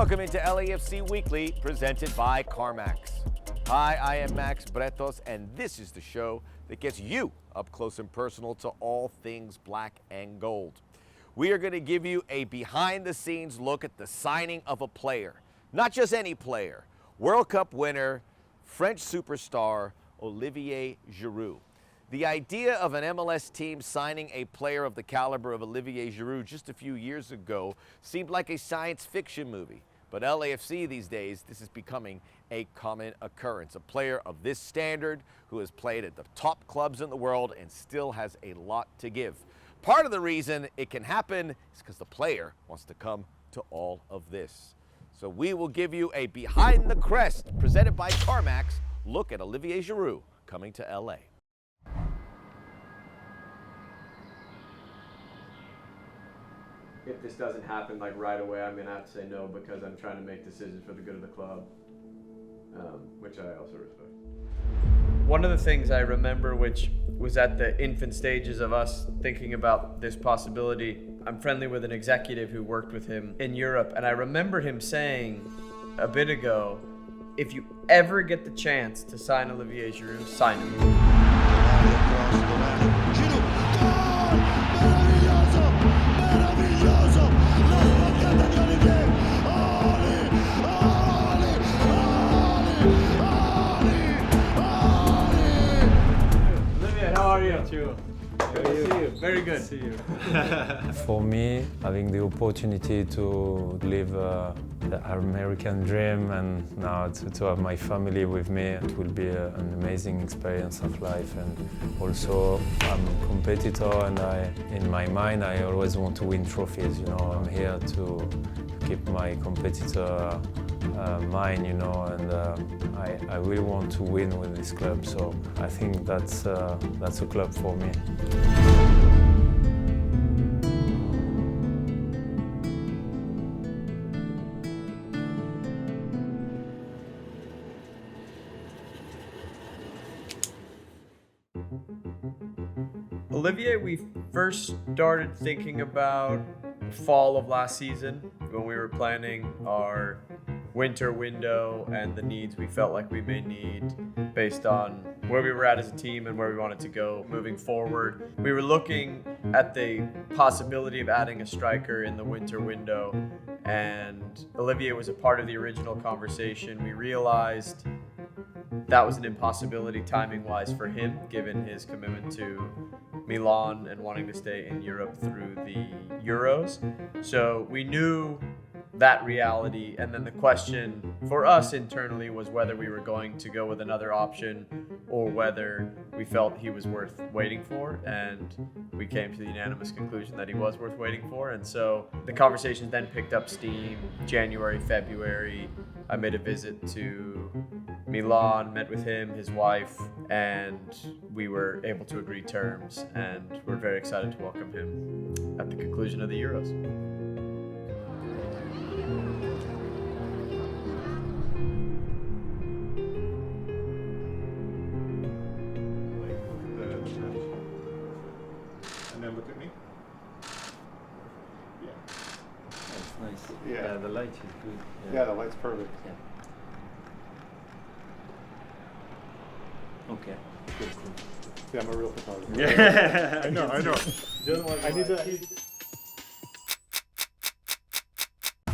Welcome into LAFC Weekly, presented by CarMax. Hi, I am Max Bretos, and this is the show that gets you up close and personal to all things black and gold. We are going to give you a behind-the-scenes look at the signing of a player. Not just any player. World Cup winner, French superstar, Olivier Giroud. The idea of an MLS team signing a player of the caliber of Olivier Giroud just a few years ago seemed like a science fiction movie. But LAFC these days, this is becoming a common occurrence. A player of this standard who has played at the top clubs in the world and still has a lot to give. Part of the reason it can happen is because the player wants to come to all of this. So we will give you a behind the crest, presented by CarMax, look at Olivier Giroud coming to LA. If this doesn't happen like right away, I'm gonna have to say no because I'm trying to make decisions for the good of the club, which I also respect. One of the things I remember, which was at the infant stages of us thinking about this possibility, I'm friendly with an executive who worked with him in Europe, and I remember him saying a bit ago, if you ever get the chance to sign Olivier Giroud, sign him. How are you? Good to see you. Very good. See you. For me, having the opportunity to live the American dream and now to have my family with me, it will be an amazing experience of life. And also, I'm a competitor, and in my mind, I always want to win trophies. You know, I'm here to keep my competitor mind, you know, and I really want to win with this club. So I think that's a club for me. Olivier, we first started thinking about fall of last season when we were planning our winter window and the needs we felt like we may need based on where we were at as a team and where we wanted to go moving forward. We were looking at the possibility of adding a striker in the winter window, and Olivier was a part of the original conversation. We realized that was an impossibility timing-wise for him, given his commitment to Milan and wanting to stay in Europe through the Euros. So we knew that reality, and then the question for us internally was whether we were going to go with another option or whether we felt he was worth waiting for, and we came to the unanimous conclusion that he was worth waiting for. And so the conversation then picked up steam. January, February, I made a visit to Milan, met with him, his wife, and we were able to agree terms, and we're very excited to welcome him at the conclusion of the Euros. And then look at me. Yeah. That's nice. Yeah. The light is good. Yeah, the light's perfect. Yeah. Okay. Good. Yeah, I'm a real photographer. Yeah. I know. I need to.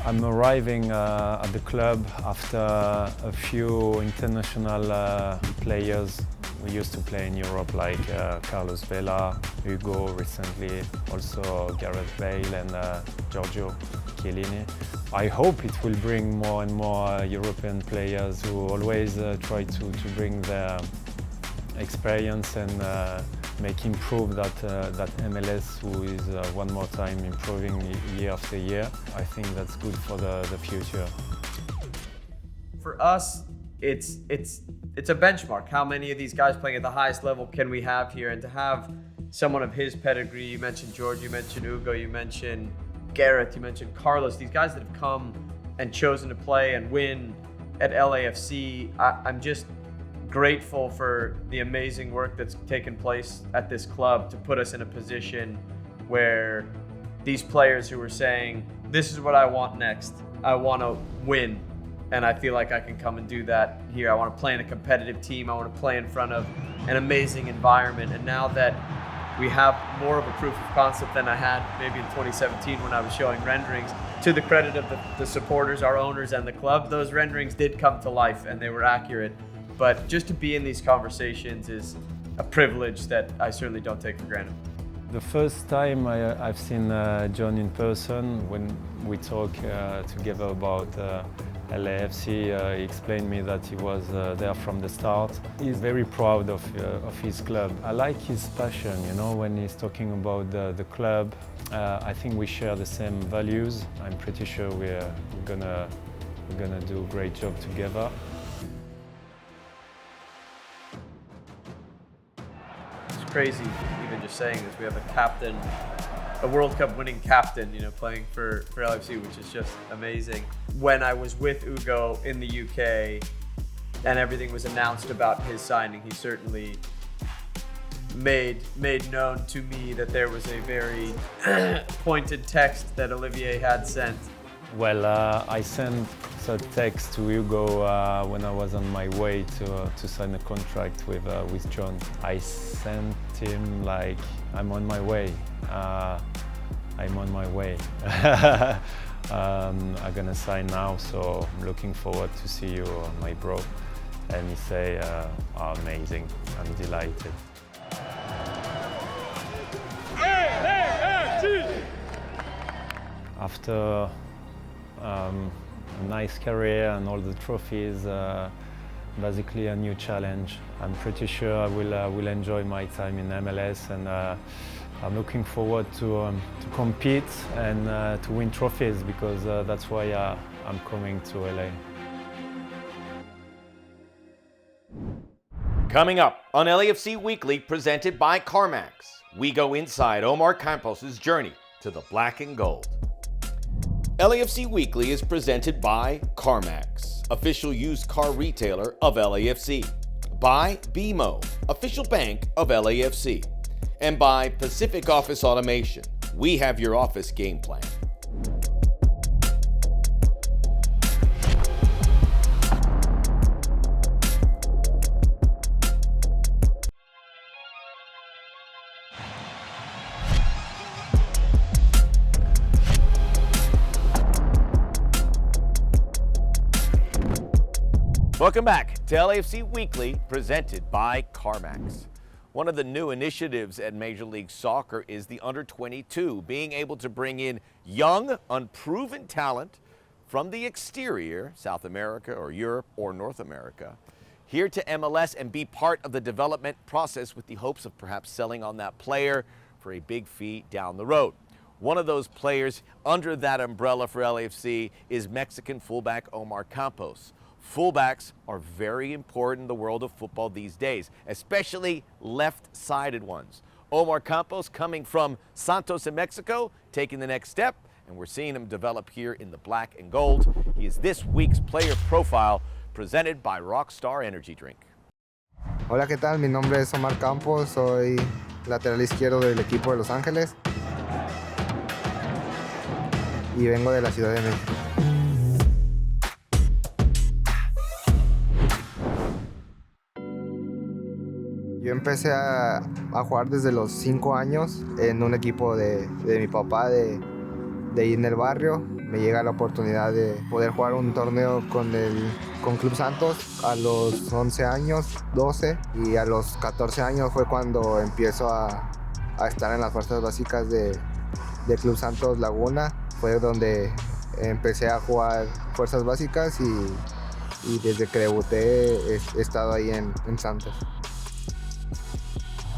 I'm arriving at the club after a few international players we used to play in Europe, like Carlos Vela, Hugo recently, also Gareth Bale and Giorgio Chiellini. I hope it will bring more and more European players who always try to bring their experience and improve that MLS, who is one more time improving year after year. I think that's good for the future. For us, it's a benchmark. How many of these guys playing at the highest level can we have here? And to have someone of his pedigree, you mentioned George, you mentioned Hugo, you mentioned Gareth, you mentioned Carlos, these guys that have come and chosen to play and win at LAFC, I'm just grateful for the amazing work that's taken place at this club to put us in a position where these players who were saying, this is what I want next, I want to win, and I feel like I can come and do that here. I want to play in a competitive team. I want to play in front of an amazing environment. And now that we have more of a proof of concept than I had maybe in 2017 when I was showing renderings, to the credit of the supporters, our owners, and the club, those renderings did come to life and they were accurate. But just to be in these conversations is a privilege that I certainly don't take for granted. The first time I've seen John in person, when we talked together about LAFC, he explained me that he was there from the start. He's very proud of his club. I like his passion, you know, when he's talking about the club. I think we share the same values. I'm pretty sure we're gonna do a great job together. It's crazy even just saying this. We have a captain, a World Cup winning captain, you know, playing for LAFC, which is just amazing. When I was with Ugo in the UK and everything was announced about his signing, he certainly made known to me that there was a very pointed text that Olivier had sent. Well, I sent a text to Hugo when I was on my way to sign a contract with John. I sent him like, I'm on my way. I'm on my way. I'm gonna sign now, so I'm looking forward to see you, my bro. And he say, oh, amazing, I'm delighted. After a nice career and all the trophies, basically a new challenge. I'm pretty sure I will enjoy my time in MLS, and I'm looking forward to compete and to win trophies, because that's why I'm coming to LA. Coming up on LAFC Weekly, presented by CarMax, we go inside Omar Campos' journey to the black and gold. LAFC Weekly is presented by CarMax, official used car retailer of LAFC, by BMO, official bank of LAFC, and by Pacific Office Automation. We have your office game plan. Welcome back to LAFC Weekly, presented by CarMax. One of the new initiatives at Major League Soccer is the Under-22, being able to bring in young, unproven talent from the exterior, South America or Europe or North America, here to MLS and be part of the development process with the hopes of perhaps selling on that player for a big fee down the road. One of those players under that umbrella for LAFC is Mexican fullback Omar Campos. Fullbacks are very important in the world of football these days, especially left-sided ones. Omar Campos, coming from Santos in Mexico, taking the next step, and we're seeing him develop here in the black and gold. He is this week's player profile, presented by Rockstar Energy Drink. Hola, ¿qué tal? Mi nombre es Omar Campos, soy lateral izquierdo del equipo de Los Ángeles y vengo de la Ciudad de México. Yo empecé a jugar desde los 5 años en un equipo de mi papá de ahí en el barrio. Me llega la oportunidad de poder jugar un torneo con Club Santos a los 11 años, 12, y a los 14 años fue cuando empiezo a estar en las fuerzas básicas de Club Santos Laguna. Fue donde empecé a jugar fuerzas básicas y desde que debuté he estado ahí en Santos.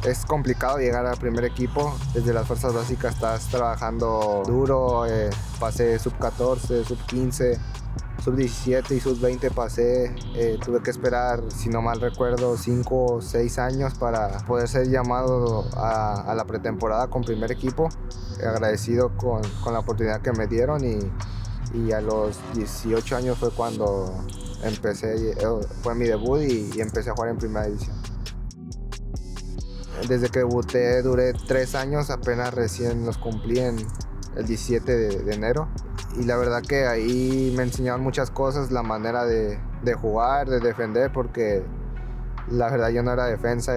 Es complicado llegar al primer equipo. Desde las fuerzas básicas estás trabajando duro. Pasé sub-14, sub-15, sub-17 y sub-20 pasé. Tuve que esperar, si no mal recuerdo, 5 o 6 años para poder ser llamado a la pretemporada con primer equipo. Agradecido con la oportunidad que me dieron y a los 18 años fue cuando fue mi debut y empecé a jugar en primera división. Desde que debuté duré 3 años, apenas recién los cumplí en el 17 de enero. Y la verdad que ahí me enseñaron muchas cosas, la manera de jugar, de defender, porque la verdad yo no era defensa,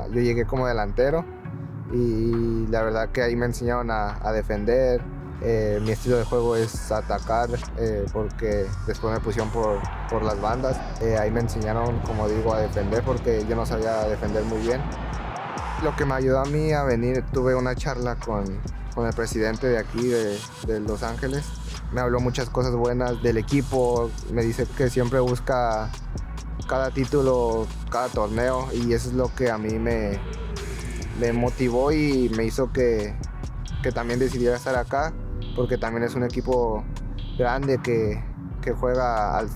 yo llegué como delantero y la verdad que ahí me enseñaron a defender. Mi estilo de juego es atacar, porque después me pusieron por las bandas. Ahí me enseñaron, como digo, a defender, porque yo no sabía defender muy bien. Lo que me ayudó a mí a venir, tuve una charla con el presidente de aquí, de Los Ángeles. Me habló muchas cosas buenas del equipo, me dice que siempre busca cada título, cada torneo, y eso es lo que a mí me motivó y me hizo que también decidiera estar acá, porque también es un equipo grande que juega al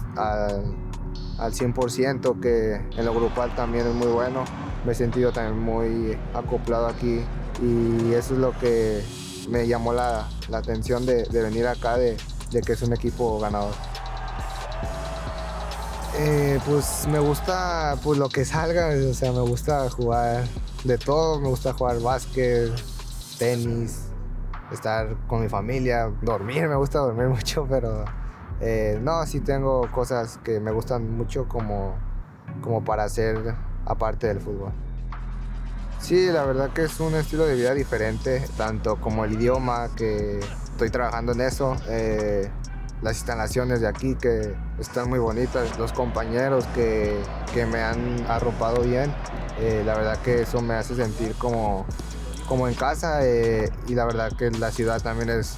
100%, que en lo grupal también es muy bueno. Me he sentido también muy acoplado aquí y eso es lo que me llamó la atención de venir acá, de que es un equipo ganador. Pues me gusta pues lo que salga, o sea, me gusta jugar de todo, me gusta jugar básquet, tenis, estar con mi familia, dormir, me gusta dormir mucho, pero no, sí tengo cosas que me gustan mucho como para hacer aparte del fútbol. Sí, la verdad que es un estilo de vida diferente, tanto como el idioma, que estoy trabajando en eso, las instalaciones de aquí que están muy bonitas, los compañeros que me han arropado bien, la verdad que eso me hace sentir como en casa, y la verdad que la ciudad también es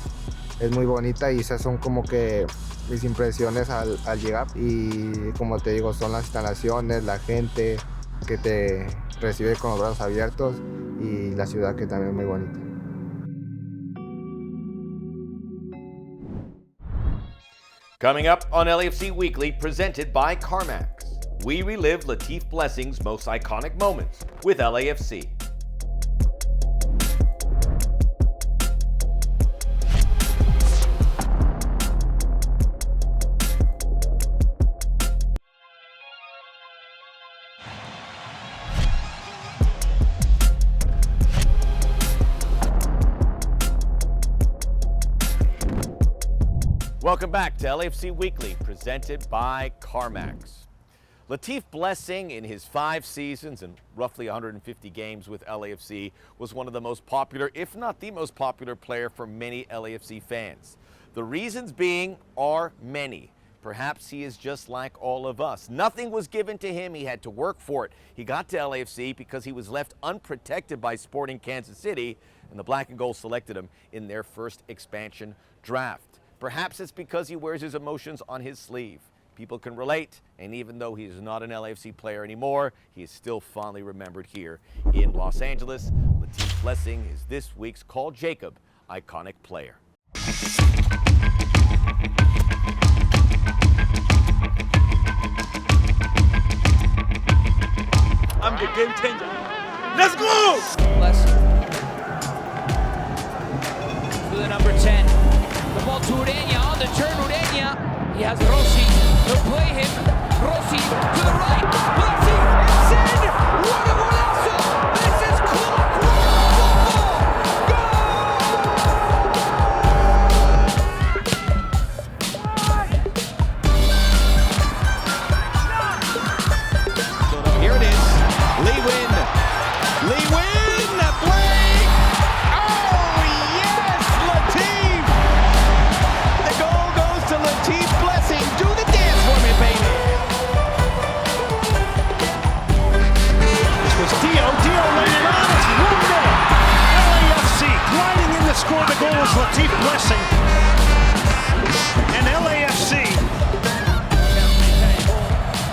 muy bonita, y esas son como que mis impresiones al llegar. Y como te digo, son las instalaciones, la gente que te recibe con los brazos abiertos y la ciudad que también es muy bonita. Coming up on LAFC Weekly, presented by CarMax, we relive Latif Blessing's most iconic moments with LAFC. Welcome back to LAFC Weekly, presented by CarMax. Latif Blessing, in his 5 seasons and roughly 150 games with LAFC, was one of the most popular, if not the most popular player for many LAFC fans. The reasons being are many. Perhaps he is just like all of us. Nothing was given to him. He had to work for it. He got to LAFC because he was left unprotected by Sporting Kansas City, and the Black and Gold selected him in their first expansion draft. Perhaps it's because he wears his emotions on his sleeve. People can relate, and even though he is not an LAFC player anymore, he is still fondly remembered here in Los Angeles. Latif Blessing is this week's Call Jacob iconic player. I'm the game changer. Let's go! Blessing. To the number 10. The ball to Ureña, on the turn Ureña. He has Rossi, he'll play him. Rossi to the right. Blessing, it's in! What a golazo! This is clockwork football! So here it is. Lee Win. Lee Win! Blake! Oh, yes! Latif! The goal goes to Latif Blessing. Do the dance for me, baby. This was Dio. Dio laid it on. It's 1-0. LAFC gliding in to score the goal was Latif Blessing. And LAFC.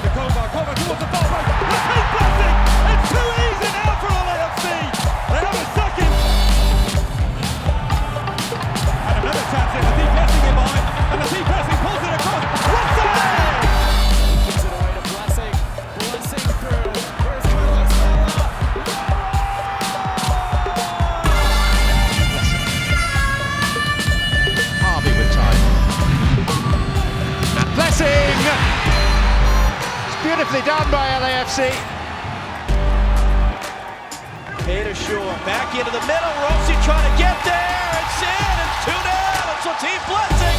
The cover towards the ball. Latif Blessing! It's too easy now for LAFC. They have a second. And another chance here. Latif Blessing in behind. And Latif Blessing pulls it across. Blessing! Gives it away to Blessing. Blessing through. Here's Carlos Vela. Harvey with time. And Blessing! It's beautifully done by LAFC. Peter Shaw back into the middle. Rossi trying to get there. Takes it, it's 2-0. It's Latif Blessing.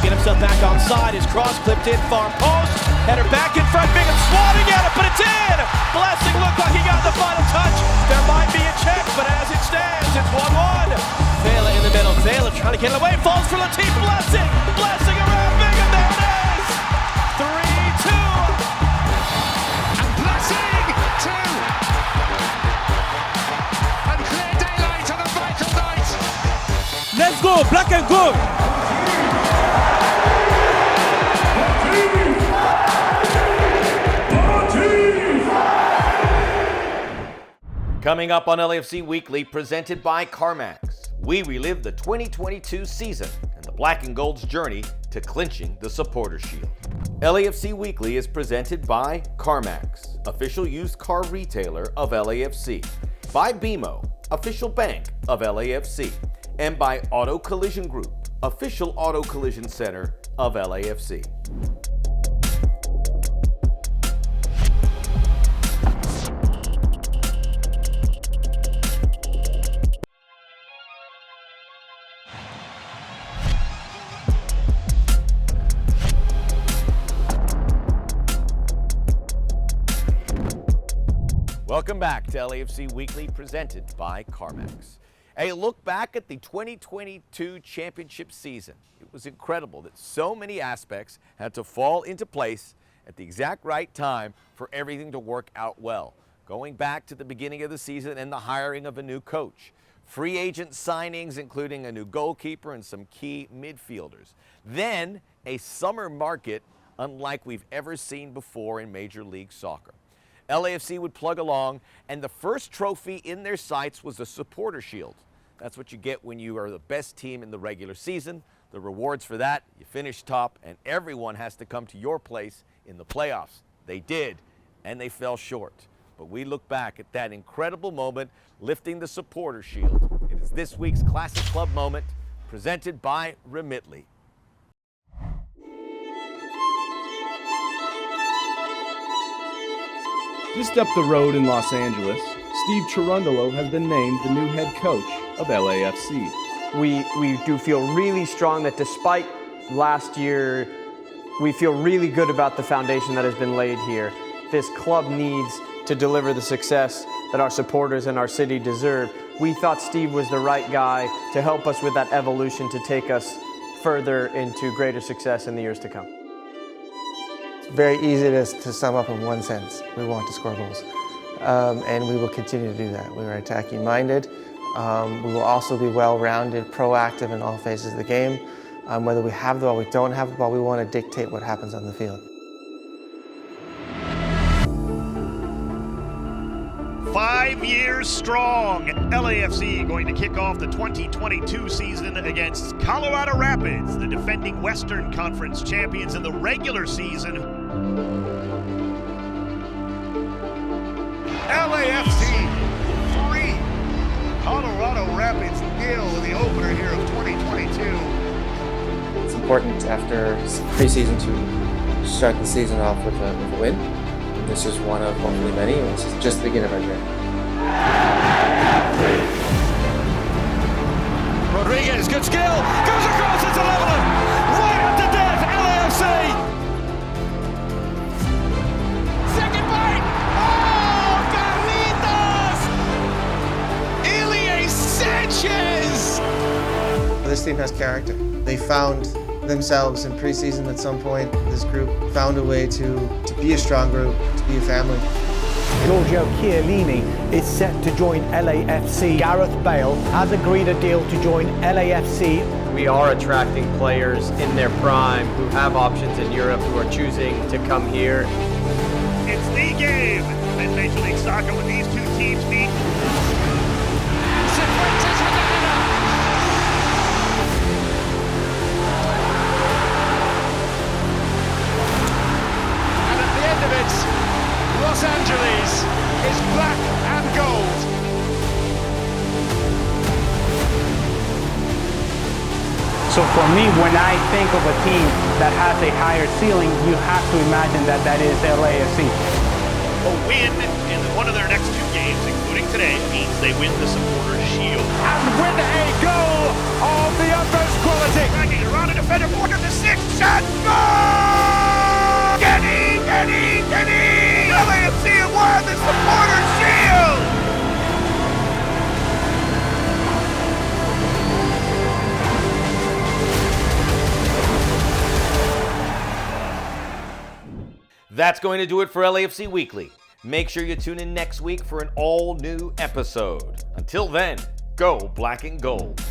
Get himself back onside. His cross clipped in, far post. Header back in front. Bingham swatting at it, but it's in. Blessing looked like he got the final touch. There might be a check, but as it stands, it's 1-1. Vela in the middle. Vela trying to get it away. Falls for Latif Blessing. Blessing around Bingham. There it is. 3-2. And Blessing 2. And clear daylight on a vital night. Let's go, black and gold. Coming up on LAFC Weekly, presented by CarMax, we relive the 2022 season and the Black and Gold's journey to clinching the Supporter Shield. LAFC Weekly is presented by CarMax, official used car retailer of LAFC, by BMO, official bank of LAFC, and by Auto Collision Group, official auto collision center of LAFC. Welcome back to LAFC Weekly, presented by CarMax. A look back at the 2022 championship season. It was incredible that so many aspects had to fall into place at the exact right time for everything to work out well. Going back to the beginning of the season and the hiring of a new coach. Free agent signings, including a new goalkeeper and some key midfielders. Then a summer market unlike we've ever seen before in Major League Soccer. LAFC would plug along, and the first trophy in their sights was the Supporter Shield. That's what you get when you are the best team in the regular season. The rewards for that, you finish top, and everyone has to come to your place in the playoffs. They did, and they fell short. But we look back at that incredible moment, lifting the Supporter Shield. It is this week's Classic Club moment, presented by Remitly. Just up the road in Los Angeles, Steve Cherundolo has been named the new head coach of LAFC. We do feel really strong that despite last year, we feel really good about the foundation that has been laid here. This club needs to deliver the success that our supporters and our city deserve. We thought Steve was the right guy to help us with that evolution to take us further into greater success in the years to come. Very easy to sum up in one sentence. We want to score goals. And we will continue to do that. We are attacking minded. We will also be well-rounded, proactive in all phases of the game. Whether we have the ball, we don't have the ball, we want to dictate what happens on the field. 5 years strong. LAFC going to kick off the 2022 season against Colorado Rapids, the defending Western Conference champions in the regular season. LAFC 3, Colorado Rapids 0 in the opener here of 2022. It's important after preseason to start the season off with a win. This is one of hopefully many, and this is just the beginning of our journey. Rodriguez, good skill, goes across, it's a leveler, right at the death, LAFC! Second bite, oh, Carlitos! Ilie Sanchez! This team has character. They found themselves in preseason at some point. This group found a way to be a strong group, to be a family. Giorgio Chiellini is set to join LAFC. Gareth Bale has agreed a deal to join LAFC. We are attracting players in their prime who have options in Europe who are choosing to come here. It's the game in Major League Soccer when these two teams meet. Los Angeles is black and gold. So for me, when I think of a team that has a higher ceiling, you have to imagine that is LAFC. A win in one of their next 2 games, including today, means they win the Supporters' Shield. And win a goal of the utmost quality. Dragging around a defender, corner to 6, shot, goal! Getty! LAFC have won the Supporters' Shield! That's going to do it for LAFC Weekly. Make sure you tune in next week for an all-new episode. Until then, go Black and Gold.